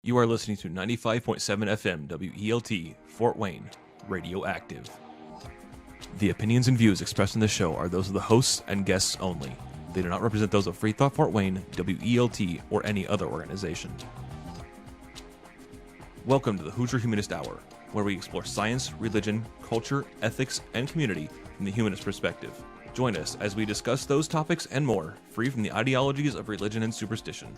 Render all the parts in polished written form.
You are listening to 95.7 FM WELT, Fort Wayne, Radioactive. The opinions and views expressed in this show are those of the hosts and guests only. They do not represent those of FreeThought Fort Wayne, WELT, or any other organization. Welcome to the Hoosier Humanist Hour, where we explore science, religion, culture, ethics, and community from the humanist perspective. Join us as we discuss those topics and more, free from the ideologies of religion and superstition.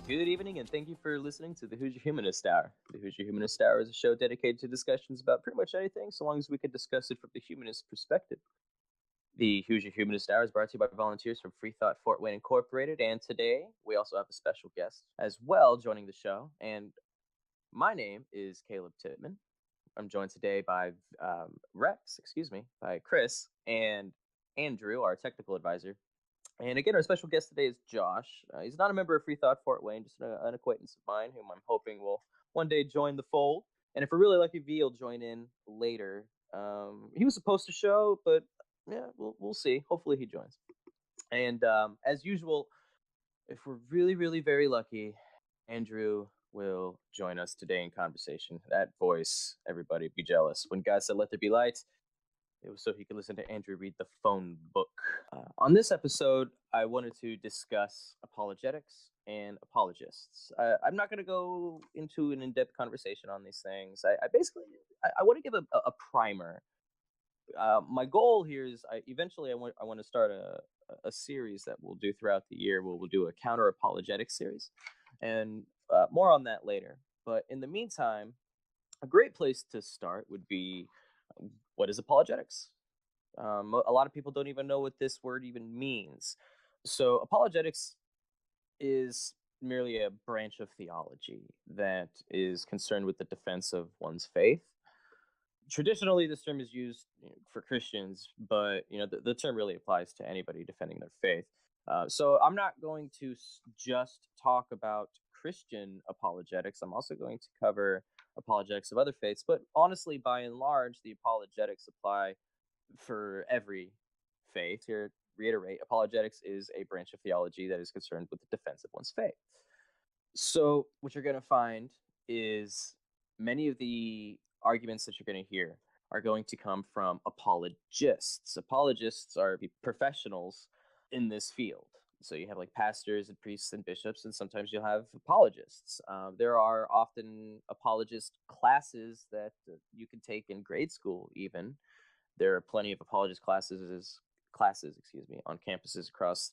Good evening, and thank you for listening to the Hoosier Humanist Hour. The Hoosier Humanist Hour is a show dedicated to discussions about pretty much anything, so long as we can discuss it from the humanist perspective. The Hoosier Humanist Hour is brought to you by volunteers from FreeThought Fort Wayne Incorporated, and today we also have a special guest as well joining the show. And my name is Caleb Tittman. I'm joined today by by Chris and Andrew, our technical advisor. And again, our special guest today is Josh. He's not a member of FreeThought Fort Wayne, just an acquaintance of mine whom I'm hoping will one day join the fold. And if we're really lucky, V will join in later. He was supposed to show, but yeah, we'll see. Hopefully he joins. And as usual, if we're really, really very lucky, Andrew will join us today in conversation. That voice, everybody be jealous. When God said, "Let there be light," it was so he could listen to Andrew read the phone book. On this episode, I wanted to discuss apologetics and apologists. I'm not going to go into an in-depth conversation on these things. I want to give a primer. My goal here is I want to start a series that we'll do throughout the year where we'll do a counter-apologetic series. And more on that later. But in the meantime, a great place to start would be, what is apologetics? A lot of people don't even know what this word even means. So apologetics is merely a branch of theology that is concerned with the defense of one's faith. Traditionally, this term is used for Christians, but the term really applies to anybody defending their faith. So I'm not going to just talk about Christian apologetics. I'm also going to cover apologetics of other faiths, but honestly, by and large, the apologetics apply for every faith. Here, reiterate, apologetics is a branch of theology that is concerned with the defense of one's faith. So what you're going to find is many of the arguments that you're going to hear are going to come from apologists. Apologists are the professionals in this field. So you have like pastors and priests and bishops, and sometimes you'll have apologists. There are often apologist classes that you can take in grade school even. There are plenty of apologist classes on campuses across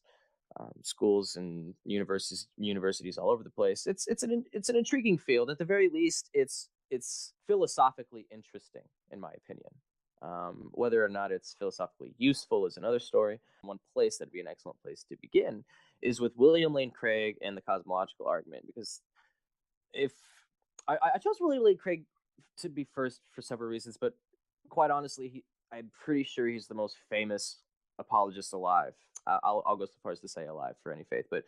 schools and universities all over the place. It's an intriguing field. At the very least, it's philosophically interesting, in my opinion. Whether or not it's philosophically useful is another story. One place that'd be an excellent place to begin is with William Lane Craig and the cosmological argument, because if I chose William Lane Craig to be first for several reasons, but quite honestly, I'm pretty sure he's the most famous apologist alive. I'll go so far as to say alive for any faith, but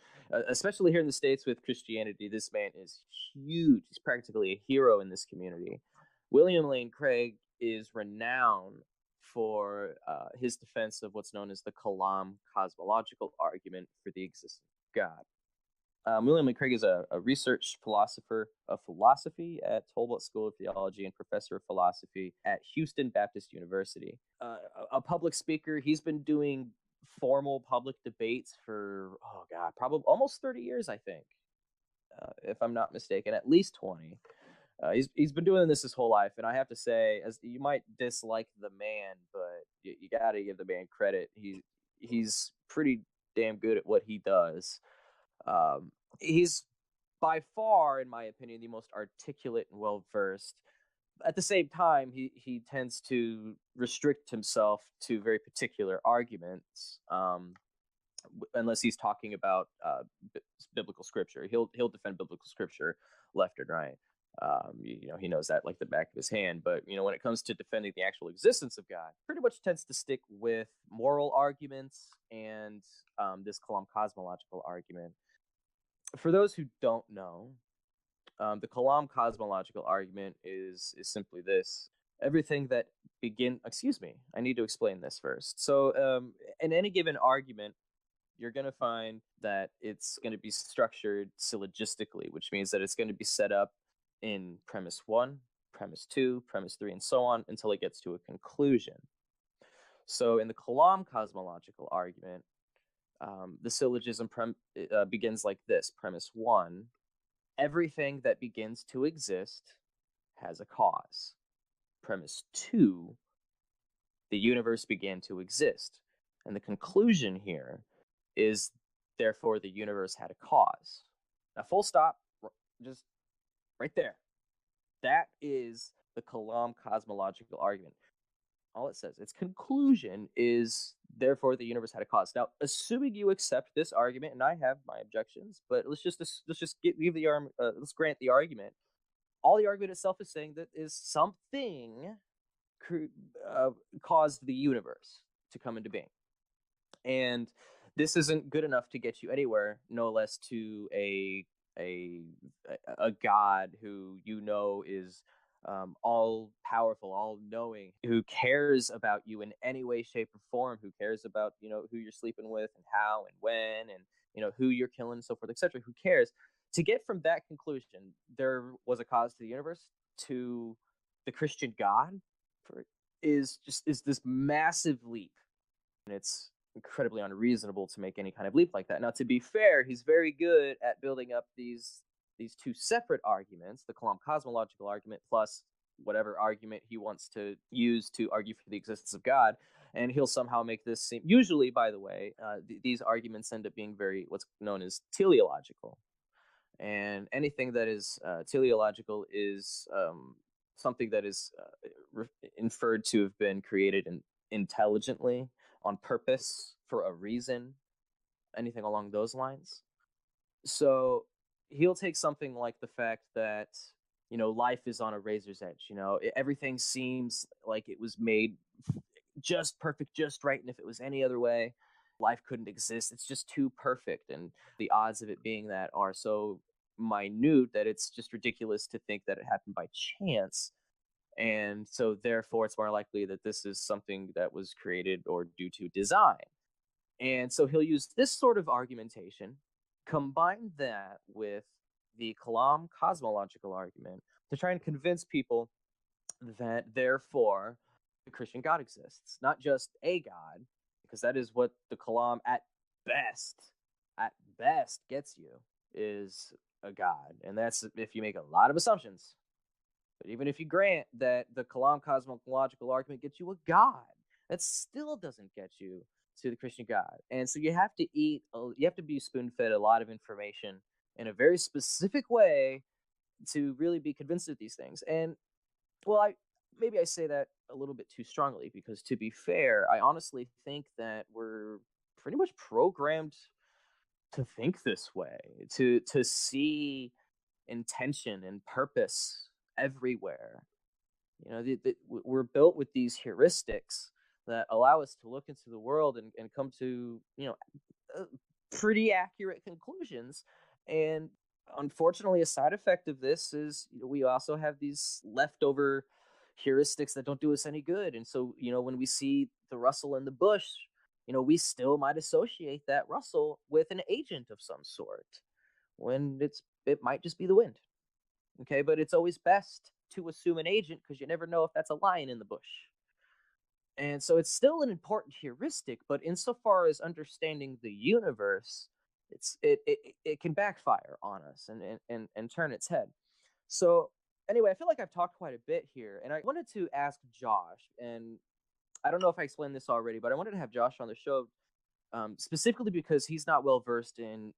especially here in the States with Christianity, this man is huge. He's practically a hero in this community. William Lane Craig is renowned for his defense of what's known as the Kalam cosmological argument for the existence of God. William Lane Craig is a research philosopher of philosophy at Tollbut School of Theology and professor of philosophy at Houston Baptist University. A public speaker, he's been doing formal public debates for, probably almost 30 years, I think, if I'm not mistaken, at least 20. He's been doing this his whole life, and I have to say, as you might dislike the man, but you got to give the man credit. He's pretty damn good at what he does. He's by far, in my opinion, the most articulate and well-versed. At the same time, he tends to restrict himself to very particular arguments, unless he's talking about biblical scripture. He'll defend biblical scripture left and right. He knows that like the back of his hand. But when it comes to defending the actual existence of God, pretty much tends to stick with moral arguments and this Kalam cosmological argument. For those who don't know, the Kalam cosmological argument is simply this: everything that I need to explain this first. So in any given argument, you're going to find that it's going to be structured syllogistically, which means that it's going to be set up in premise 1, premise 2, premise 3, and so on until it gets to a conclusion. So in the Kalam cosmological argument, the syllogism begins like this. Premise 1, everything that begins to exist has a cause. Premise 2, the universe began to exist. And the conclusion here is, therefore, the universe had a cause. Now, full stop, just right there. That is the Kalam cosmological argument. All it says, its conclusion is, therefore, the universe had a cause. Now, assuming you accept this argument, and I have my objections, but let's grant the argument. All the argument itself is saying that is something caused the universe to come into being. And this isn't good enough to get you anywhere, no less to a God who you know is all powerful, all knowing, who cares about you in any way, shape, or form, who cares about, who you're sleeping with and how and when, and who you're killing and so forth, etc. Who cares? To get from that conclusion, there was a cause to the universe, to the Christian God, is this massive leap. And it's incredibly unreasonable to make any kind of leap like that. Now, to be fair, he's very good at building up these two separate arguments, the Kalam cosmological argument plus whatever argument he wants to use to argue for the existence of God. And he'll somehow make this seem, usually, by the way, these arguments end up being very, what's known as teleological. And anything that is teleological is something that is inferred to have been created intelligently, on purpose, for a reason, anything along those lines. So he'll take something like the fact that, life is on a razor's edge. Everything seems like it was made just perfect, just right. And if it was any other way, life couldn't exist. It's just too perfect. And the odds of it being that are so minute that it's just ridiculous to think that it happened by chance. And so therefore it's more likely that this is something that was created or due to design. And so he'll use this sort of argumentation, combine that with the Kalam cosmological argument to try and convince people that therefore the Christian God exists, not just a God, because that is what the Kalam at best gets you, is a God. And that's if you make a lot of assumptions. But even if you grant that the Kalam cosmological argument gets you a God, that still doesn't get you to the Christian God. And so you have to be spoon-fed a lot of information in a very specific way to really be convinced of these things. And, well, maybe I say that a little bit too strongly, because to be fair, I honestly think that we're pretty much programmed to think this way, to see intention and purpose everywhere. We're built with these heuristics that allow us to look into the world and come to pretty accurate conclusions. And unfortunately, a side effect of this is we also have these leftover heuristics that don't do us any good. And so when we see the rustle in the bush, we still might associate that rustle with an agent of some sort, when it might just be the wind. Okay, but it's always best to assume an agent, because you never know if that's a lion in the bush. And so it's still an important heuristic, but insofar as understanding the universe, it can backfire on us and turn its head. So anyway, I feel like I've talked quite a bit here, and I wanted to ask Josh, and I don't know if I explained this already, but I wanted to have Josh on the show specifically because he's not well versed in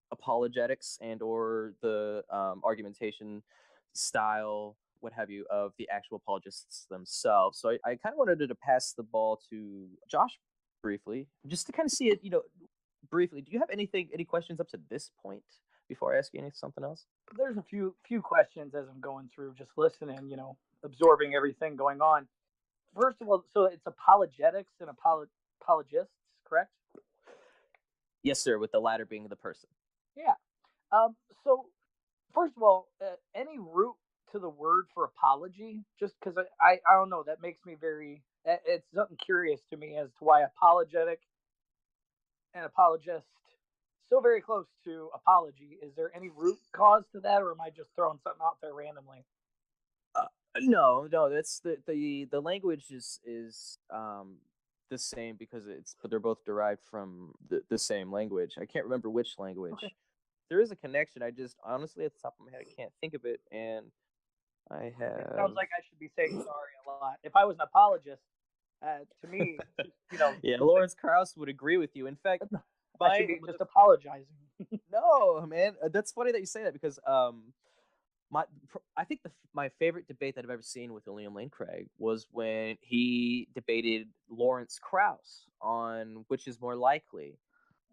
apologetics and or the argumentation style, what have you, of the actual apologists themselves. So I kind of wanted to pass the ball to Josh briefly, just to kind of see it, briefly. Do you have any questions up to this point before I ask you something else? There's a few questions as I'm going through, just listening, absorbing everything going on. First of all, so it's apologetics and apologists, correct? Yes, sir, with the latter being the person. Yeah. So first of all, any root to the word for apology? Just because I don't know, that makes me it's something curious to me as to why apologetic an apologist so very close to apology? Is there any root cause to that, or am I just throwing something out there randomly? No, that's the language is the same because but they're both derived from the same language. I can't remember which language. Okay. There is a connection. I just honestly at the top of my head I can't think of it, and I have. It sounds like I should be saying sorry a lot. If I was an apologist, to me, Yeah, Lawrence Krauss would agree with you. In fact, I should be just apologizing. no, man, that's funny that you say that because I think my favorite debate that I've ever seen with William Lane Craig was when he debated Lawrence Krauss on which is more likely,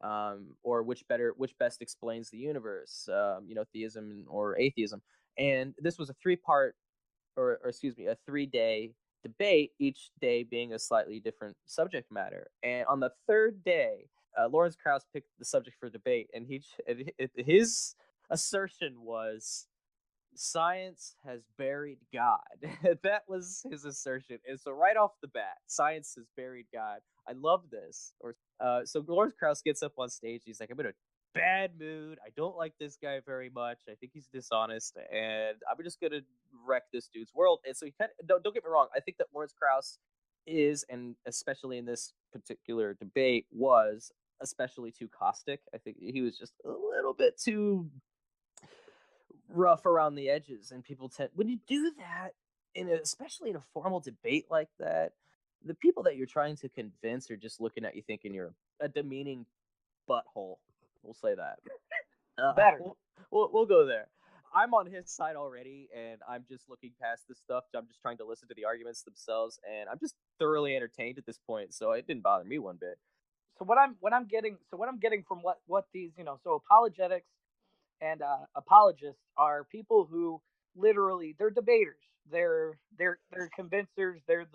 or which best explains the universe, theism or atheism. And this was a a 3-day debate, each day being a slightly different subject matter. And on the third day, Lawrence Krauss picked the subject for debate, and his assertion was science has buried God. That was his assertion. And so right off the bat, science has buried God. I love this. So Lawrence Krauss gets up on stage. He's like, I'm in a bad mood. I don't like this guy very much. I think he's dishonest, and I'm just gonna wreck this dude's world. And so he don't get me wrong. I think that Lawrence Krauss is, and especially in this particular debate, was especially too caustic. I think he was just a little bit too rough around the edges, and people tend, when you do that, especially in a formal debate like that, the people that you're trying to convince are just looking at you thinking you're a demeaning butthole. We'll say that. Better. We'll go there. I'm on his side already, and I'm just looking past this stuff. I'm just trying to listen to the arguments themselves, and I'm just thoroughly entertained at this point. So it didn't bother me one bit. So what I'm getting from what these so apologetics and apologists are people who literally, they're debaters, they're convincers, they're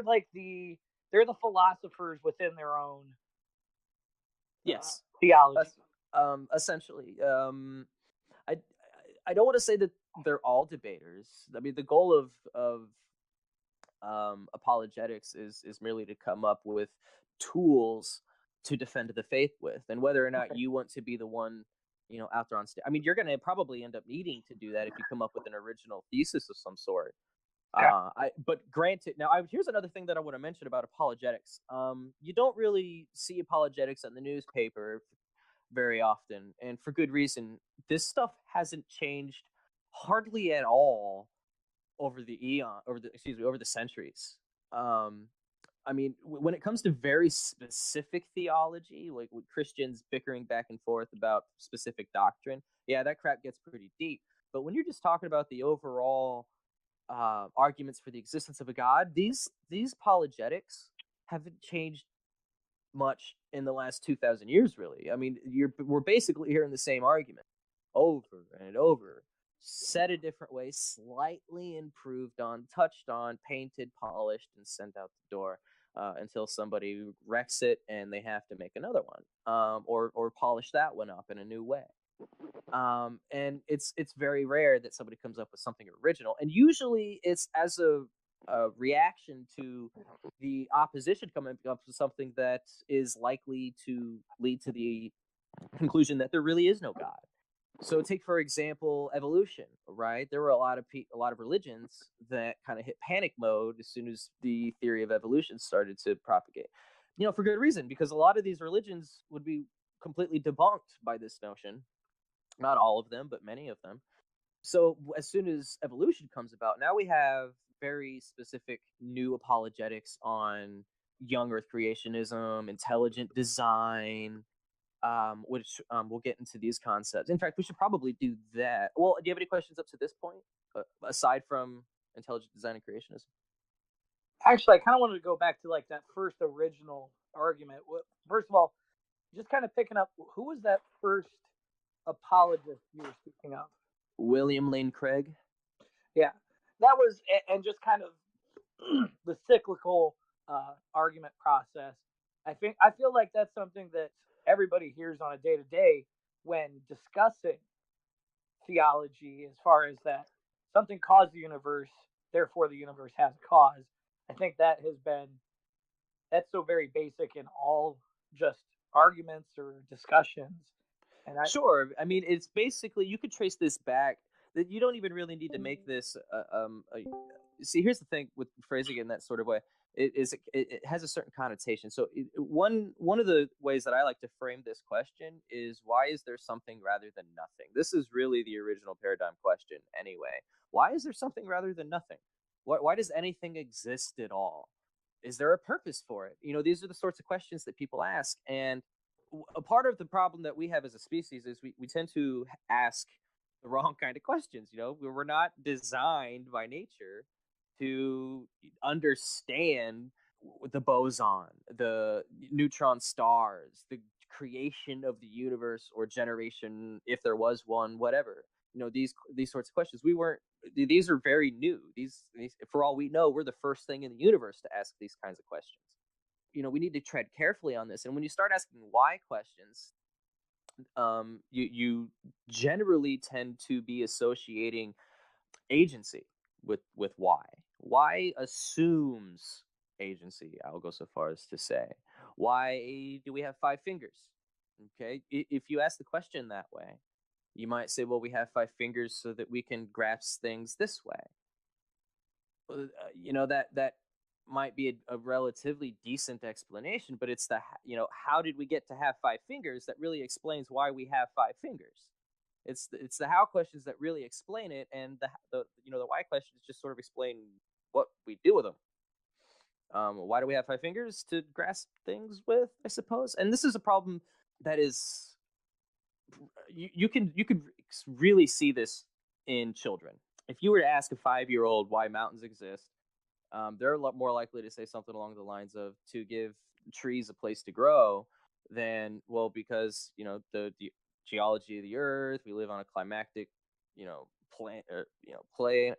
like the philosophers within their own theology. Essentially, I don't want to say that they're all debaters. I mean, the goal of apologetics is merely to come up with tools to defend the faith with, and whether or not you want to be the one, out there on stage. I mean, you're going to probably end up needing to do that if you come up with an original thesis of some sort. Yeah. But granted, now here's another thing that I want to mention about apologetics. You don't really see apologetics in the newspaper very often, and for good reason. This stuff hasn't changed hardly at all over the centuries. I mean, when it comes to very specific theology, like with Christians bickering back and forth about specific doctrine, yeah, that crap gets pretty deep. But when you're just talking about the overall arguments for the existence of a God, these apologetics haven't changed much in the last 2,000 years, really. I mean, we're basically hearing the same argument over and over, said a different way, slightly improved on, touched on, painted, polished, and sent out the door until somebody wrecks it and they have to make another one, or polish that one up in a new way. And it's very rare that somebody comes up with something original, and usually it's as a reaction to the opposition coming up with something that is likely to lead to the conclusion that there really is no God. So take, for example, evolution, right? There were a lot of religions that kind of hit panic mode as soon as the theory of evolution started to propagate. For good reason, because a lot of these religions would be completely debunked by this notion. Not all of them, but many of them. So as soon as evolution comes about, now we have very specific new apologetics on young Earth creationism, intelligent design, which we'll get into these concepts. In fact, we should probably do that. Well, do you have any questions up to this point, aside from intelligent design and creationism? Actually, I kind of wanted to go back to like that first original argument. First of all, just kind of picking up, who was that first apologist you were speaking of? William Lane Craig. Yeah, that was, and just kind of the cyclical argument process. I feel like that's something that everybody hears on a day-to-day when discussing theology, as far as that something caused the universe, therefore the universe has a cause. I think that has been that's so very basic in all just arguments or discussions. And Sure. I mean, it's basically, you could trace this back. That you don't even really need to make this. See, here's the thing with phrasing it in that sort of way. It has a certain connotation. So one of the ways that I like to frame this question is, why is there something rather than nothing? This is really the original paradigm question, anyway. Why is there something rather than nothing? Why does anything exist at all? Is there a purpose for it? These are the sorts of questions that people ask, and a part of the problem that we have as a species is we tend to ask the wrong kind of questions. We're not designed by nature to understand the boson, the neutron stars, the creation of the universe or generation, if there was one, whatever. These sorts of questions. These are very new. These, for all we know, we're the first thing in the universe to ask these kinds of questions. We need to tread carefully on this. And when you start asking why questions, you generally tend to be associating agency with why. Why assumes agency. I'll go so far as to say, why do we have 5 fingers? Okay, if you ask the question that way, you might say, well, we have 5 fingers so that we can grasp things this way. That might be a relatively decent explanation, but it's how did we get to have 5 fingers that really explains why we have 5 fingers. It's the how questions that really explain it, and the why questions just sort of explain what we do with them. Why do we have 5 fingers? To grasp things with, I suppose. And this is a problem that is, you could really see this in children. If you were to ask a 5-year-old why mountains exist, they're a lot more likely to say something along the lines of, to give trees a place to grow, than, well, because the geology of the earth, we live on a climactic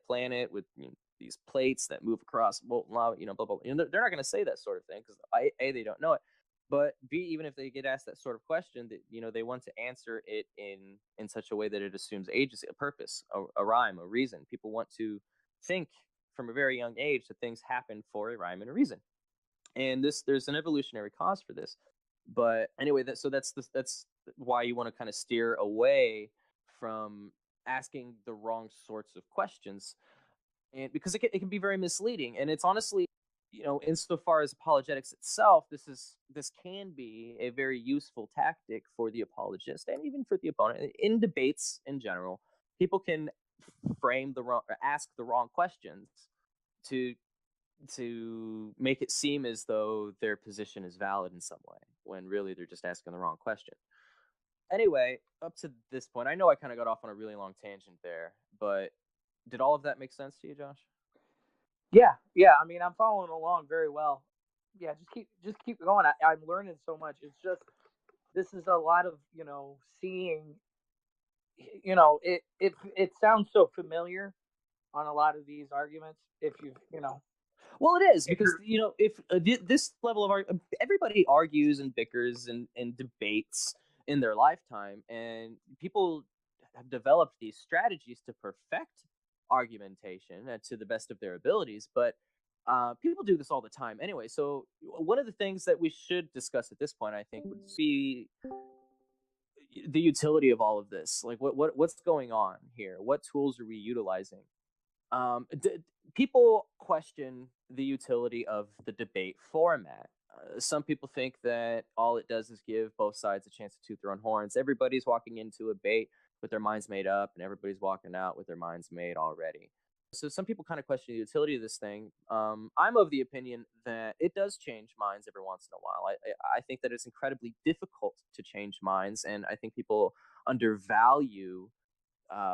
planet with these plates that move across molten lava, blah blah. They're not going to say that sort of thing, because A, they don't know it, but B, even if they get asked that sort of question, that they want to answer it in such a way that it assumes agency, a purpose, a rhyme, a reason. People want to think from a very young age that things happen for a rhyme and a reason, and there's an evolutionary cause for this. But anyway, that's why you want to kind of steer away from asking the wrong sorts of questions, and because it can be very misleading. And it's honestly, insofar as apologetics itself, this can be a very useful tactic for the apologist and even for the opponent. In debates in general, people can ask the wrong questions to make it seem as though their position is valid in some way, when really they're just asking the wrong question. Anyway, up to this point, I know I kind of got off on a really long tangent there, but did all of that make sense to you, Josh? Yeah. I mean, I'm following along very well. Yeah, just keep going. I'm learning so much. It's just, this is a lot of seeing. It sounds so familiar on a lot of these arguments. If you know. Well, it is, because if this level of everybody argues and bickers and debates in their lifetime, and people have developed these strategies to perfect argumentation to the best of their abilities. But people do this all the time anyway. So one of the things that we should discuss at this point, I think, would be the utility of all of this. Like, what's going on here? What tools are we utilizing? People question the utility of the debate format. Some people think that all it does is give both sides a chance to toot their own horns. Everybody's walking into a debate with their minds made up, and everybody's walking out with their minds made already. So some people kind of question the utility of this thing. I'm of the opinion that it does change minds every once in a while. I think that it's incredibly difficult to change minds, and I think people undervalue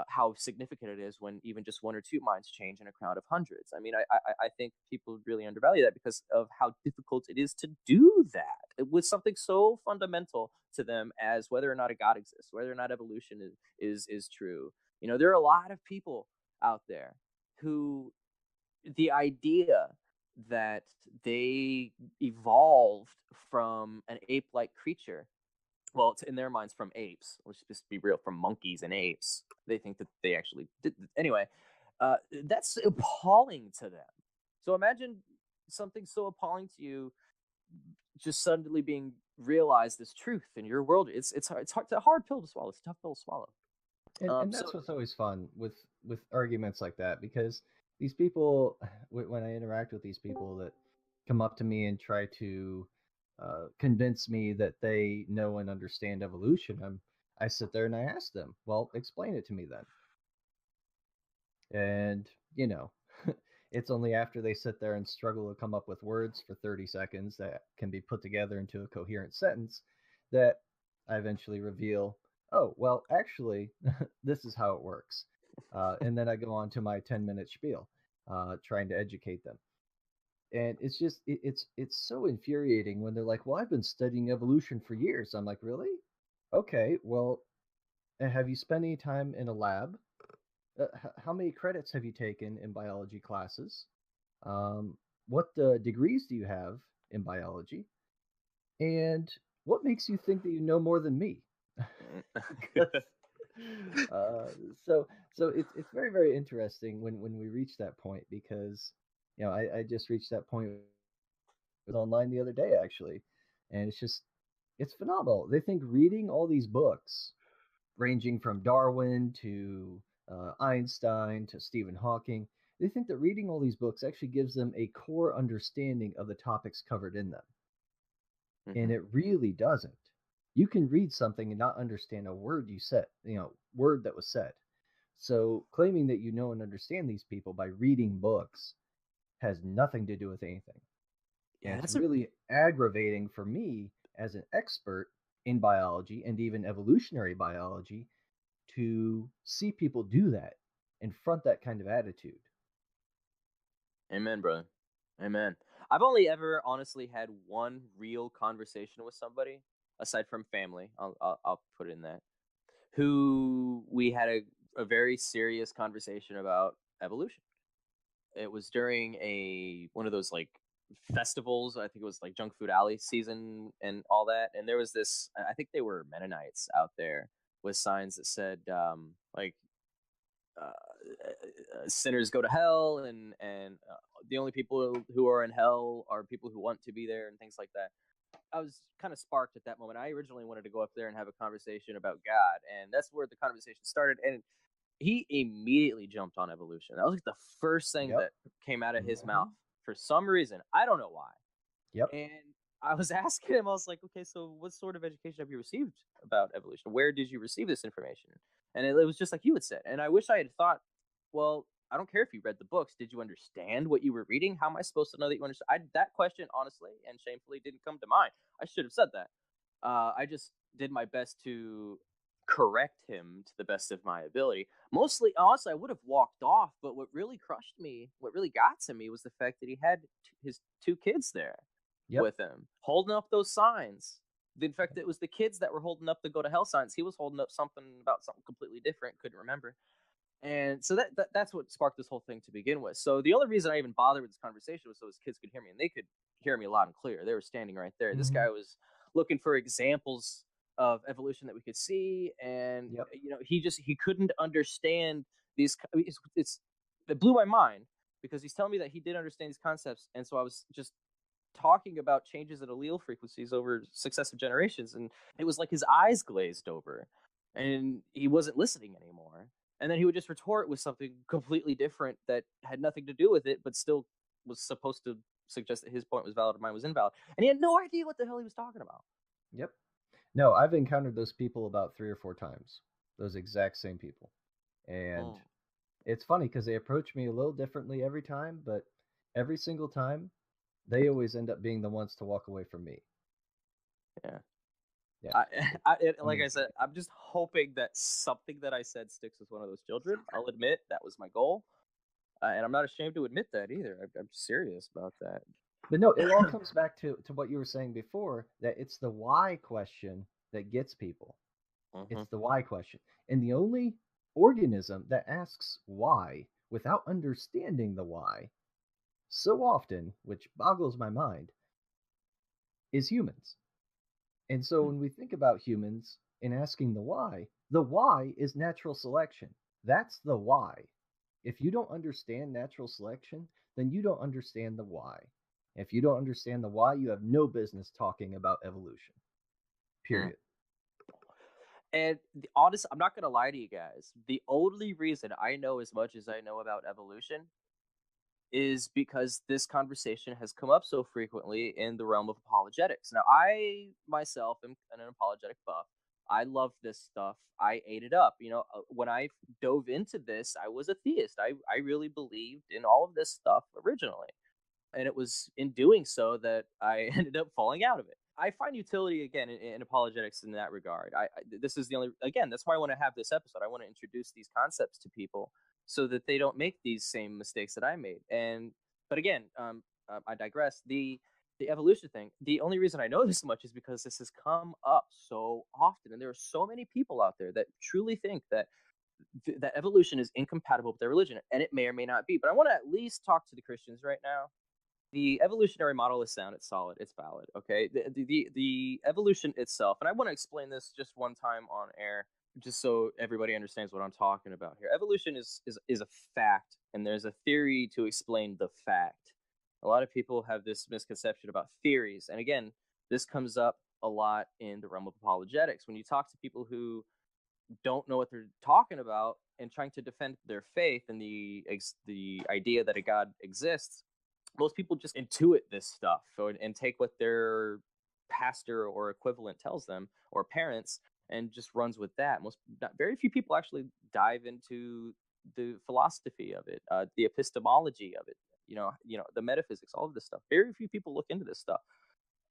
how significant it is when even just 1 or 2 minds change in a crowd of hundreds. I mean, I think people really undervalue that because of how difficult it is to do that with something so fundamental to them as whether or not a God exists, whether or not evolution is true. There are a lot of people out there who, the idea that they evolved from an ape-like creature, well, it's in their minds from apes. Let's just be real, from monkeys and apes. They think that they actually did. Anyway, that's appalling to them. So imagine something so appalling to you just suddenly being realized as truth in your world. It's a hard pill to swallow. It's a tough pill to swallow. And So that's what's always fun with arguments like that, because these people, when I interact with these people that come up to me and try to convince me that they know and understand evolution, I sit there and I ask them, well, explain it to me then. And it's only after they sit there and struggle to come up with words for 30 seconds that can be put together into a coherent sentence that I eventually reveal, oh, well, actually, this is how it works. And then I go on to my 10-minute spiel, trying to educate them. And it's just, it's so infuriating when they're like, well, I've been studying evolution for years. I'm like, really? Okay, well, have you spent any time in a lab? How many credits have you taken in biology classes? What degrees do you have in biology? And what makes you think that you know more than me? uh, so it's very, very interesting when we reach that point, because I just reached that point. I was online the other day actually, and it's phenomenal. They think reading all these books, ranging from Darwin to Einstein to Stephen Hawking, they think that reading all these books actually gives them a core understanding of the topics covered in them. And it really doesn't. You can read something and not understand a word you said, word that was said. So claiming that you know and understand these people by reading books has nothing to do with anything. Yeah, and it's really aggravating for me as an expert in biology and even evolutionary biology to see people do that and front that kind of attitude. Amen, brother. Amen. I've only ever honestly had one real conversation with somebody, aside from family. I'll put in that, who we had a very serious conversation about evolution. It was during one of those like festivals. I think it was like Junk Food Alley season and all that. And there was this. I think they were Mennonites out there with signs that said like sinners go to hell, and the only people who are in hell are people who want to be there, and things like that. I was kind of sparked at that moment. I originally wanted to go up there and have a conversation about God, and that's where the conversation started. And he immediately jumped on evolution. That was like the first thing that came out of his mouth for some reason. I don't know why. Yep. And I was asking him, I was like, okay, so what sort of education have you received about evolution? Where did you receive this information? And it was just like you had said. And I wish I had thought, well, I don't care if you read the books. Did you understand what you were reading? How am I supposed to know that you understand? That question, honestly and shamefully, didn't come to mind. I should have said that. I just did my best to correct him to the best of my ability. Mostly, honestly, I would have walked off. But what really crushed me, what really got to me, was the fact that he had his two kids there with him, holding up those signs. In fact, it was the kids that were holding up the go to hell signs. He was holding up something about something completely different. Couldn't remember. And so that's what sparked this whole thing to begin with. So the only reason I even bothered with this conversation was so his kids could hear me, and they could hear me loud and clear. They were standing right there. This guy was looking for examples of evolution that we could see, and he couldn't understand these. It blew my mind, because he's telling me that he did understand these concepts, and so I was just talking about changes in allele frequencies over successive generations, and it was like his eyes glazed over, and he wasn't listening anymore. And then he would just retort with something completely different that had nothing to do with it, but still was supposed to suggest that his point was valid and mine was invalid. And he had no idea what the hell he was talking about. Yep. No, I've encountered those people about 3 or 4 times. Those exact same people. And it's funny because they approach me a little differently every time, but every single time, they always end up being the ones to walk away from me. Yeah. Yeah. Like I said, I'm just hoping that something that I said sticks with one of those children. I'll admit that was my goal. And I'm not ashamed to admit that either. I'm serious about that. But no, it all comes back to what you were saying before, that it's the why question that gets people. It's the why question. And the only organism that asks why without understanding the why so often, which boggles my mind, is humans. And so when we think about humans and asking the why is natural selection. That's the why. If you don't understand natural selection, then you don't understand the why. If you don't understand the why, you have no business talking about evolution. Period. And honest, I'm not gonna lie to you guys. The only reason I know as much as I know about evolution is because this conversation has come up so frequently in the realm of apologetics. Now, I myself am an apologetic buff. I love this stuff. I ate it up. When I dove into this, I was a theist. I really believed in all of this stuff originally. And it was in doing so that I ended up falling out of it. I find utility again in apologetics in that regard. This is the only, again, that's why I want to have this episode. I want to introduce these concepts to people so that they don't make these same mistakes that I made. But again, I digress. The evolution thing. The only reason I know this much is because this has come up so often, and there are so many people out there that truly think that that evolution is incompatible with their religion, and it may or may not be. But I want to at least talk to the Christians right now. The evolutionary model is sound, it's solid, it's valid. Okay, the evolution itself, and I want to explain this just one time on air, just so everybody understands what I'm talking about here. Evolution is a fact, and there's a theory to explain the fact. A lot of people have this misconception about theories, and again, this comes up a lot in the realm of apologetics. When you talk to people who don't know what they're talking about and trying to defend their faith and the idea that a God exists, most people just intuit this stuff and take what their pastor or equivalent tells them, or parents, and just runs with that. Very few people actually dive into the philosophy of it, the epistemology of it, the metaphysics, all of this stuff. Very few people look into this stuff.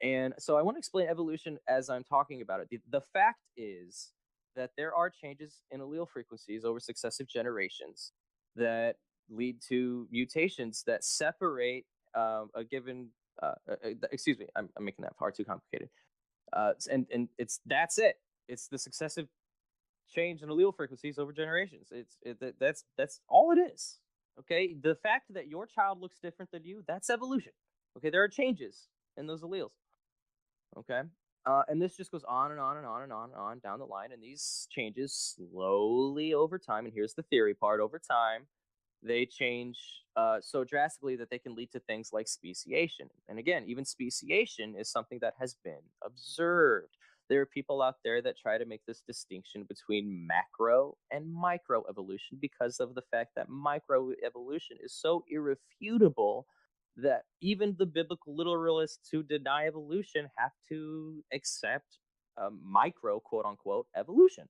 And so I want to explain evolution as I'm talking about it. The fact is that there are changes in allele frequencies over successive generations that lead to mutations that separate a given. Excuse me, I'm making that far too complicated. And that's it. It's the successive change in allele frequencies over generations. That's all it is. Okay, the fact that your child looks different than you, that's evolution. Okay, there are changes in those alleles. Okay. And this just goes on and on and on and on and on down the line. And these changes slowly over time, and here's the theory part, over time, they change so drastically that they can lead to things like speciation. And again, even speciation is something that has been observed. There are people out there that try to make this distinction between macro and micro evolution because of the fact that micro evolution is so irrefutable that even the biblical literalists who deny evolution have to accept micro, quote unquote, evolution.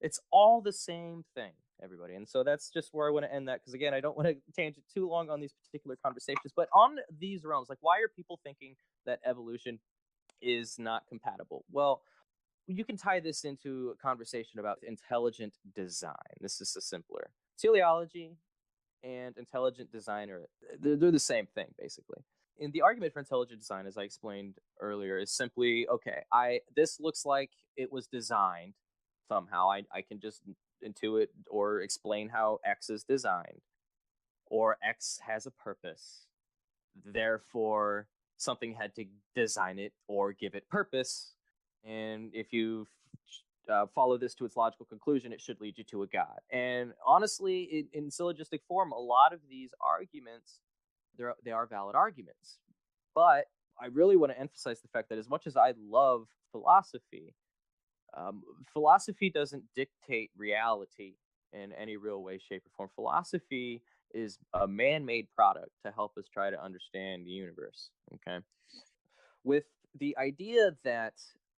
It's all the same thing, everybody. And so that's just where I want to end that, because again, I don't want to tangent too long on these particular conversations. But on these realms, like, why are people thinking that evolution is not compatible? Well, you can tie this into a conversation about intelligent design. This is a simpler. Teleology and intelligent design they're the same thing, basically. And the argument for intelligent design, as I explained earlier, is simply, okay, this looks like it was designed somehow. I can just intuit or explain how X is designed, or X has a purpose. Therefore, something had to design it or give it purpose. And if you follow this to its logical conclusion, it should lead you to a God. And honestly, in syllogistic form, a lot of these arguments, they are valid arguments. But I really want to emphasize the fact that as much as I love philosophy, philosophy doesn't dictate reality in any real way, shape, or form. Philosophy is a man-made product to help us try to understand the universe. Okay, with the idea that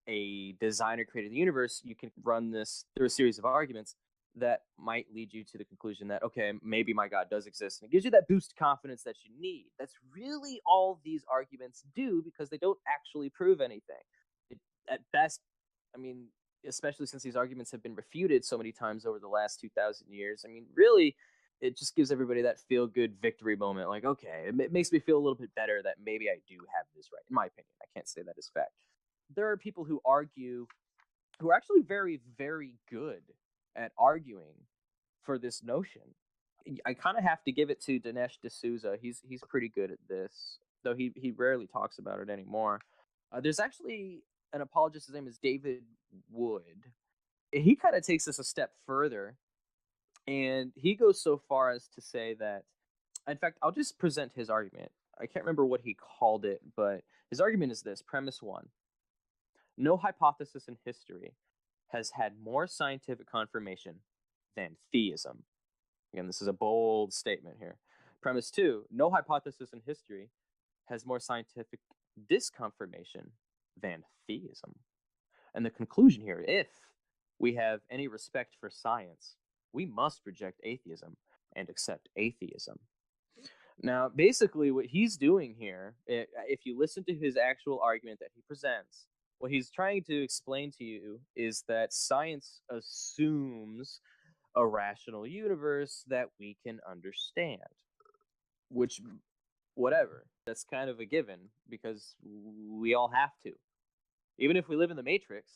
a designer created the universe, you can run this through a series of arguments that might lead you to the conclusion that, okay, maybe my God does exist. And it gives you that boost of confidence that you need. That's really all these arguments do, because they don't actually prove anything. At best, I mean, especially since these arguments have been refuted so many times over the last 2,000 years, I mean, really, it just gives everybody that feel-good victory moment. Like, okay, it makes me feel a little bit better that maybe I do have this right, in my opinion. I can't say that as fact. There are people who argue, who are actually very, very good at arguing for this notion. I kind of have to give it to Dinesh D'Souza. He's pretty good at this, though he rarely talks about it anymore. There's actually an apologist, his name is David Wood. He kind of takes this a step further, and he goes so far as to say that, in fact, I'll just present his argument. I can't remember what he called it, but his argument is this: premise one, no hypothesis in history has had more scientific confirmation than theism. Again, this is a bold statement here. Premise two, no hypothesis in history has more scientific disconfirmation than theism. And the conclusion here, if we have any respect for science, we must reject atheism and accept atheism. Now, basically, what he's doing here, if you listen to his actual argument that he presents, what he's trying to explain to you is that science assumes a rational universe that we can understand, which, whatever, that's kind of a given because we all have to. Even if we live in the Matrix,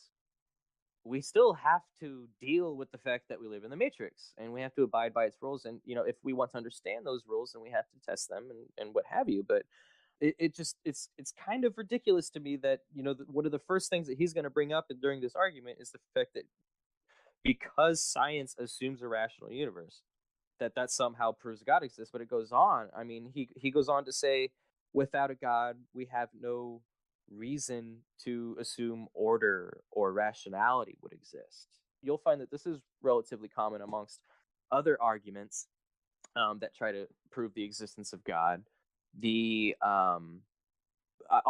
we still have to deal with the fact that we live in the Matrix and we have to abide by its rules. And, if we want to understand those rules, then we have to test them and what have you. But it's kind of ridiculous to me that, one of the first things that he's going to bring up during this argument is the fact that because science assumes a rational universe, that somehow proves God exists. But it goes on. I mean, he goes on to say, without a God, we have no reason to assume order or rationality would exist. You'll find that this is relatively common amongst other arguments that try to prove the existence of God. I'll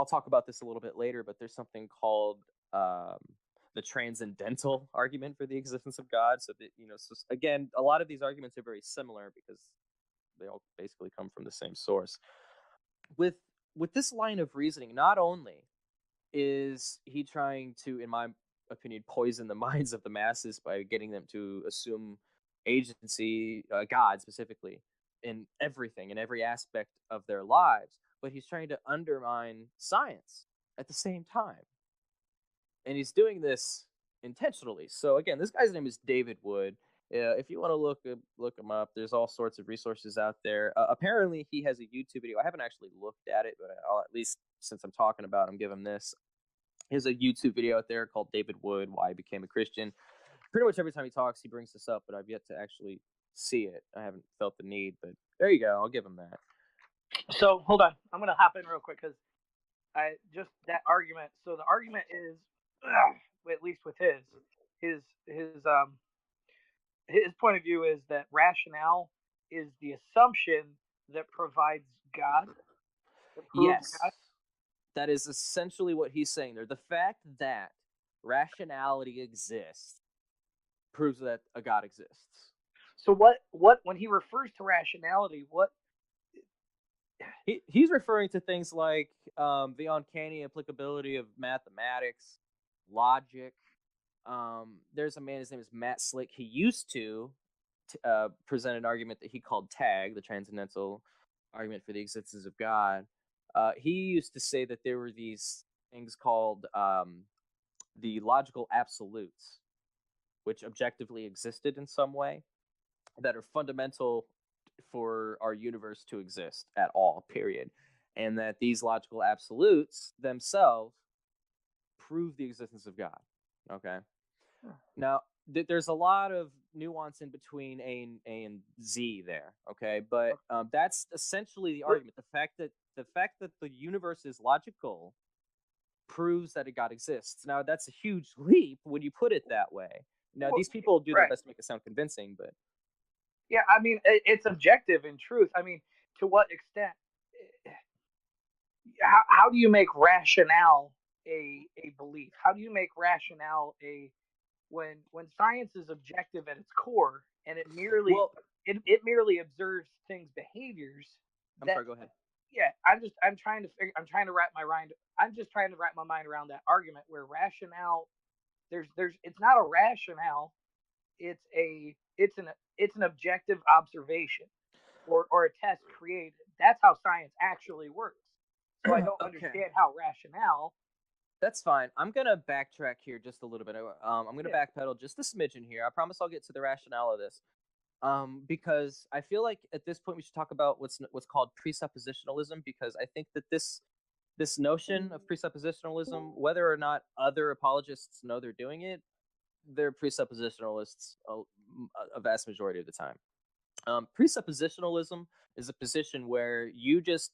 talk about this a little bit later, but there's something called the transcendental argument for the existence of God. So that, so again, a lot of these arguments are very similar because they all basically come from the same source. With this line of reasoning, not only is he trying to, in my opinion, poison the minds of the masses by getting them to assume agency, God specifically, in everything, in every aspect of their lives, but he's trying to undermine science at the same time. And he's doing this intentionally. So again, this guy's name is David Wood. If you want to look him up, there's all sorts of resources out there. Apparently, he has a YouTube video. I haven't actually looked at it, but I'll, at least since I'm talking about him, give him this. He has a YouTube video out there called David Wood, Why I Became a Christian. Pretty much every time he talks, he brings this up, but I've yet to actually see it. I haven't felt the need, but there you go. I'll give him that. So hold on. I'm going to hop in real quick because that argument. So the argument is, at least with his point of view is that rationale is the assumption that provides God. Yes. God. That is essentially what he's saying there. The fact that rationality exists proves that a God exists. So what when he refers to rationality, what he's referring to things like the uncanny applicability of mathematics, logic. There's a man, his name is Matt Slick. He used to present an argument that he called TAG, the transcendental argument for the existence of God. He used to say that there were these things called the logical absolutes, which objectively existed in some way, that are fundamental for our universe to exist at all, period. And that these logical absolutes themselves prove the existence of God. Okay? Now, there's a lot of nuance in between A and Z there, okay? But that's essentially the argument. The fact that the universe is logical proves that a God exists. Now, that's a huge leap when you put it that way. Now, these people do their best to make it sound convincing, but... Yeah, I mean, it's objective in truth. I mean, to what extent? How do you make rationale a belief? How do you make rationale when science is objective at its core and it merely merely observes things, behaviors? I'm sorry. Go ahead. Yeah, I'm trying to wrap my mind around that argument where rationale. It's not a rationale. It's an objective observation or a test created. That's how science actually works. So I don't understand how rationale. That's fine. I'm going to backtrack here just a little bit. I'm going to backpedal just a smidgen here. I promise I'll get to the rationale of this. Because I feel like at this point we should talk about what's called presuppositionalism, because I think that this notion of presuppositionalism, whether or not other apologists know they're doing it, they're presuppositionalists a vast majority of the time. Presuppositionalism is a position where you just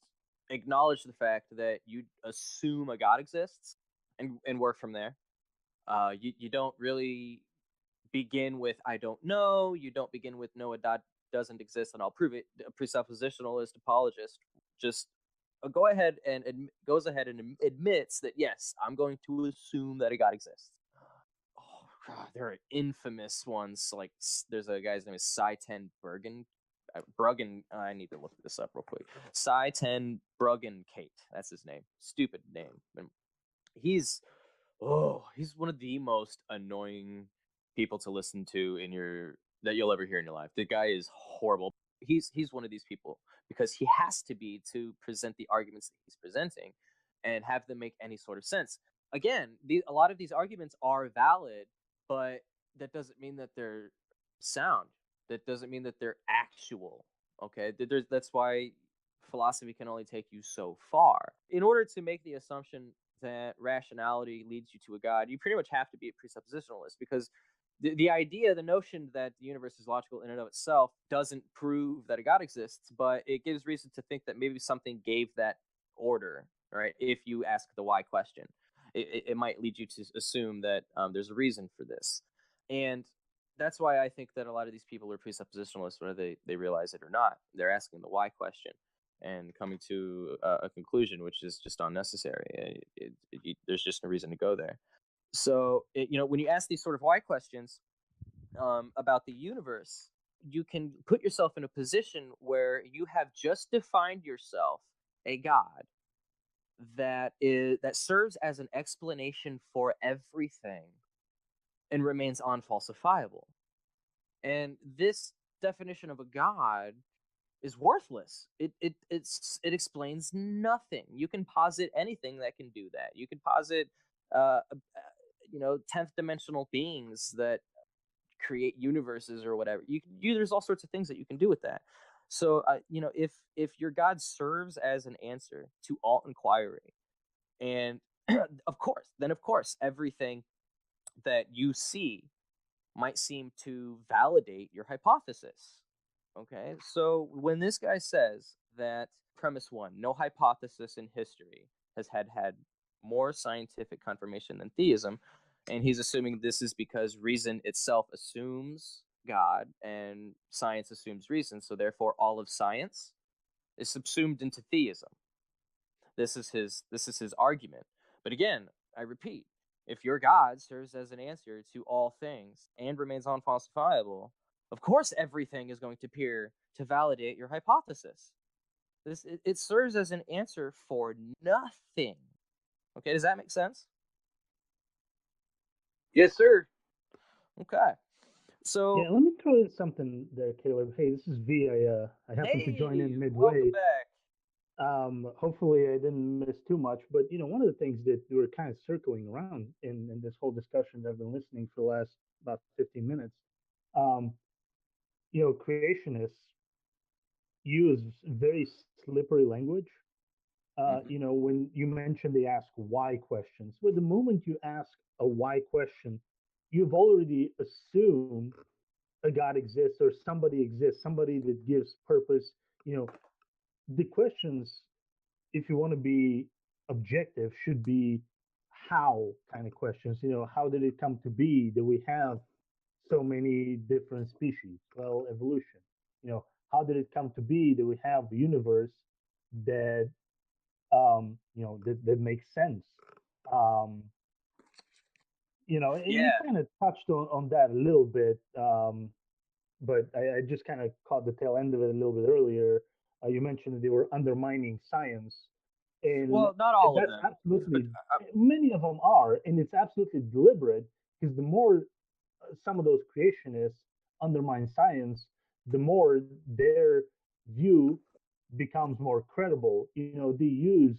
acknowledge the fact that you assume a God exists and work from there. You don't really begin with "I don't know." You don't begin with "No, a doesn't exist, and I'll prove it." A presuppositionalist apologist just goes ahead and admits that yes, I'm going to assume that a God exists. Oh God, there are infamous ones. Like there's a guy's name is Cy-Ten Bruggen. I need to look this up real quick. Cy-Ten Bruggencate. That's his name. Stupid name. And he's he's one of the most annoying people to listen to that you'll ever hear in your life. The guy is horrible. He's one of these people because he has to be to present the arguments that he's presenting and have them make any sort of sense. Again, a lot of these arguments are valid, but that doesn't mean that they're sound. That doesn't mean that they're actual. Okay, that's why philosophy can only take you so far. In order to make the assumption that rationality leads you to a God, you pretty much have to be a presuppositionalist because the notion that the universe is logical in and of itself doesn't prove that a God exists, but it gives reason to think that maybe something gave that order, right? If you ask the why question, it might lead you to assume that there's a reason for this. And that's why I think that a lot of these people are presuppositionalists, whether they realize it or not. They're asking the why question and coming to a conclusion, which is just unnecessary. There's just no reason to go there. So, when you ask these sort of why questions about the universe, you can put yourself in a position where you have just defined yourself a God that serves as an explanation for everything and remains unfalsifiable. And this definition of a God is worthless. It explains nothing. You can posit anything that can do that. You can posit 10th dimensional beings that create universes or whatever. There's all sorts of things that you can do with that. So if your God serves as an answer to all inquiry, and of course everything that you see might seem to validate your hypothesis. Okay, so when this guy says that premise one, no hypothesis in history has had more scientific confirmation than theism, and he's assuming this is because reason itself assumes God and science assumes reason, so therefore all of science is subsumed into theism. This is his argument. But again, I repeat, if your God serves as an answer to all things and remains unfalsifiable, of course everything is going to appear to validate your hypothesis. It serves as an answer for nothing. Okay, does that make sense? Yes, sir. Okay. So yeah, let me throw in something there, Caleb. Hey, this is V. I happened to join in midway. Welcome back. Hopefully I didn't miss too much, but one of the things that we were kind of circling around in this whole discussion that I've been listening for the last about 15 minutes, um, creationists use very slippery language. When you mentioned they ask why questions, well, the moment you ask a why question, you've already assumed a God exists or somebody exists, somebody that gives purpose. The questions, if you want to be objective, should be how kind of questions. How did it come to be that we have so many different species? Well, evolution. How did it come to be that we have a universe that that makes sense? And you kind of touched on that a little bit, but I just kind of caught the tail end of it a little bit earlier. You mentioned that they were undermining science, and well, not all that's of them. absolutely many of them are, and it's absolutely deliberate because the more some of those creationists undermine science, the more their view becomes more credible. They use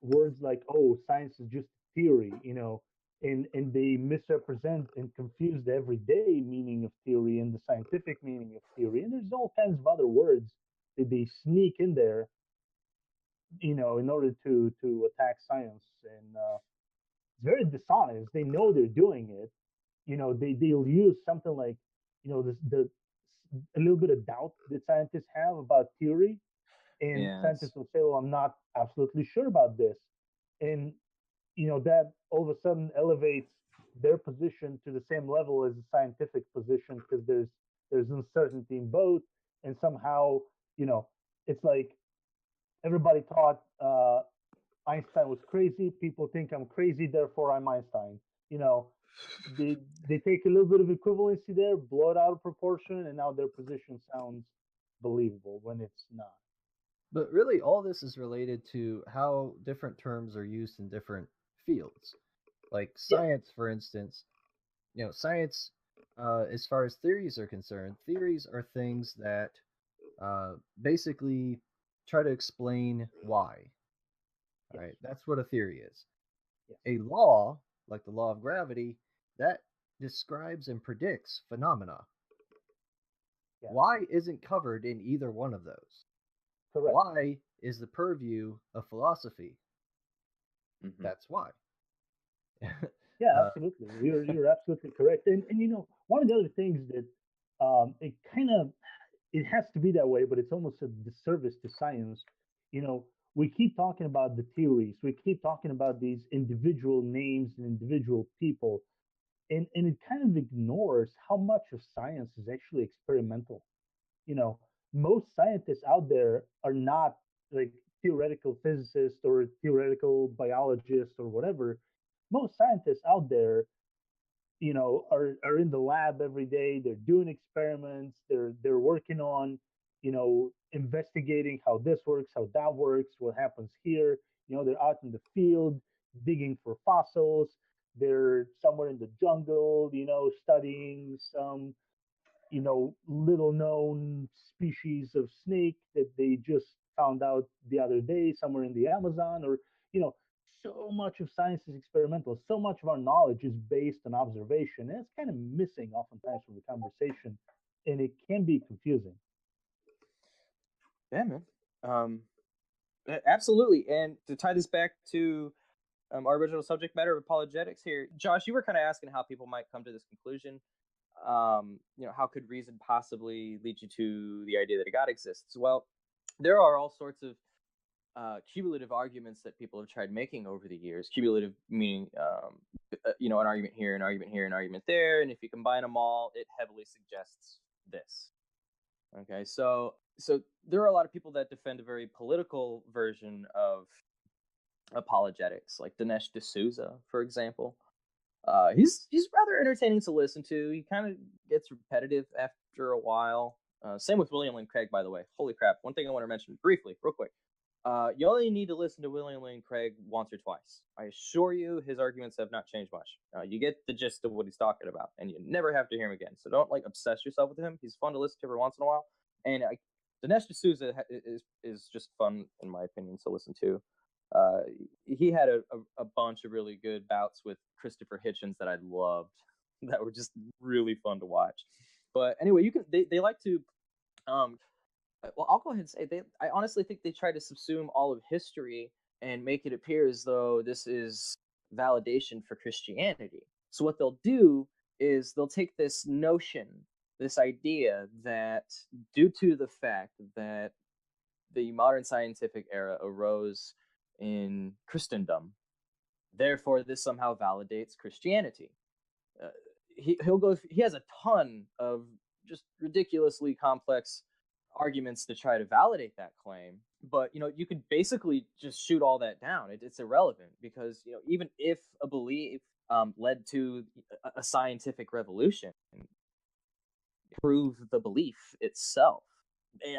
words like, "Oh, science is just theory," and they misrepresent and confuse the everyday meaning of theory and the scientific meaning of theory. And there's all kinds of other words that they sneak in there, in order to attack science. And it's very dishonest. They know they're doing it. They'll use something like, this the a little bit of doubt that scientists have about theory, And Yes. scientists will say, well, I'm not absolutely sure about this. And, that all of a sudden elevates their position to the same level as a scientific position because there's uncertainty in both. And somehow, it's like everybody thought Einstein was crazy. People think I'm crazy, therefore I'm Einstein. You know, they they take a little bit of equivalency there, blow it out of proportion, and now their position sounds believable when it's not. But really, all this is related to how different terms are used in different fields. Like Yeah, science, for instance, science, as far as theories are concerned, theories are things that basically try to explain why. All yes, right, that's what a theory is. yes, A law, like the law of gravity, that describes and predicts phenomena. yeah, Why isn't covered in either one of those? correct. Why is the purview of philosophy? Hmm. That's why. Yeah, uh, absolutely. You're absolutely correct. And one of the other things that it kind of it has to be that way, but it's almost a disservice to science. You know, we keep talking about the theories, we keep talking about these individual names and individual people, and it kind of ignores how much of science is actually experimental. You know, most scientists out there are not like theoretical physicists or theoretical biologists or whatever. Most scientists out there, are in the lab every day. They're doing experiments. They're working on, investigating how this works, how that works, what happens here. They're out in the field digging for fossils. They're somewhere in the jungle, studying some, little known species of snake that they just found out the other day somewhere in the Amazon, or, you know, so much of science is experimental. So much of our knowledge is based on observation, and it's kind of missing oftentimes from the conversation, and it can be confusing. Yeah, man. Absolutely. And to tie this back to our original subject matter of apologetics here, Josh, you were kind of asking how people might come to this conclusion. How could reason possibly lead you to the idea that a God exists? Well, there are all sorts of cumulative arguments that people have tried making over the years. Cumulative meaning, an argument here, an argument here, an argument there, and if you combine them all, it heavily suggests this. Okay, so there are a lot of people that defend a very political version of apologetics, like Dinesh D'Souza, for example. He's rather entertaining to listen to. He kind of gets repetitive after a while. Same with William Lane Craig, by the way. Holy crap! One thing I want to mention briefly, real quick. You only need to listen to William Lane Craig once or twice. I assure you, his arguments have not changed much. You get the gist of what he's talking about, and you never have to hear him again. So don't obsess yourself with him. He's fun to listen to every once in a while, and Dinesh D'Souza is just fun in my opinion to listen to. Uh, he had a bunch of really good bouts with Christopher Hitchens that I loved, that were just really fun to watch. But anyway, they like to well, I'll go ahead and say I honestly think they try to subsume all of history and make it appear as though this is validation for Christianity. So what they'll do is they'll take this notion, this idea that due to the fact that the modern scientific era arose in Christendom, therefore this somehow validates Christianity. Uh, he has a ton of just ridiculously complex arguments to try to validate that claim, but you could basically just shoot all that down. It's irrelevant, because even if a belief led to a scientific revolution, prove the belief itself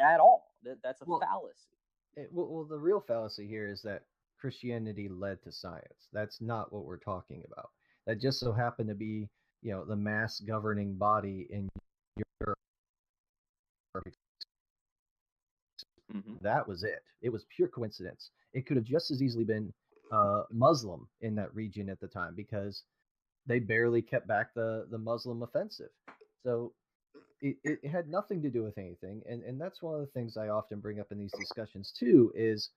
at all, that's a well, fallacy. the real fallacy here is that Christianity led to science. That's not what we're talking about. That just so happened to be, the mass governing body in Europe. Hmm. That was it. It was pure coincidence. It could have just as easily been Muslim in that region at the time, because they barely kept back the Muslim offensive. So it had nothing to do with anything. And that's one of the things I often bring up in these discussions too is,